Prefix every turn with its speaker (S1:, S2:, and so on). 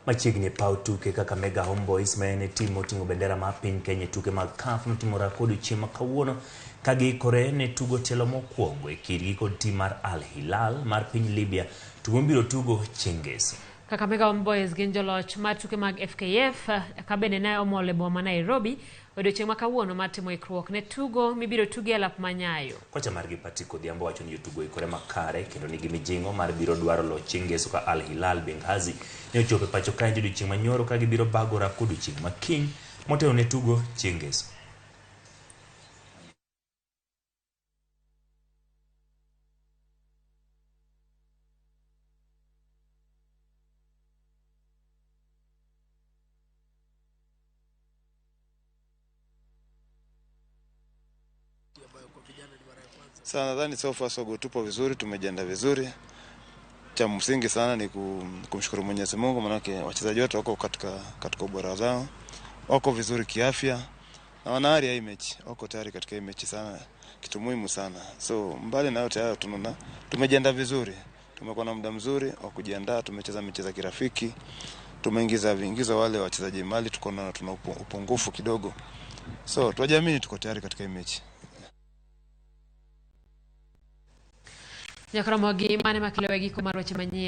S1: Machiegni pau tuke Kakamega Homeboyz mane tim moting'o bendera mar piny Kenya tuke mag CAF notimore kod chieng' ma kawuono ka giikore ne tugo telo mokwongo e kindgi kod tim mar Hilal mar piny Libya. Tugo biro tugo chieng' ngeso.
S2: Kakamega Homeboyz gin joloch mar tuke mag FKF ka bende ne omol e boma Nairobi odiochieng' ma kawuono mar timo ikruok ne tugo mibiro tugi e lap manyayo.
S1: Kocha margi Patiko Odhiambo wacho ni jotugo ikore makare kendo nigi mijing'o mar biro dwaro loch chieng' ngeso ka Hilal Benghazi ne ochopo e pacho kae odiochieng' manyoro ka gibiro bagora kod odiochieng' ma kiny motelo ne tugo chieng' ngeso.
S3: Sana nadhani so far so good, tupo vizuri, tumejiandaa vizuri. Cha msingi sana ni kumshukuru Mwenyezi Mungu, manake wachezaji wote wako katika ubora zao. Wako vizuri kiafya na wana ari ya hii mechi. Wako tayari katika hii mechi sana, kitu muhimu sana. So mbali na yote hayo tunaona tumejiandaa vizuri. Tumekuwa na muda mzuri wa kujiandaa, tumecheza mechi za kirafiki. Tumeingiza wale wachezaji mali tuna upungufu kidogo. So tunajiamini tuko tayari katika hii mechi.
S2: Ramogi mane makelo wegi ko marwache manyien.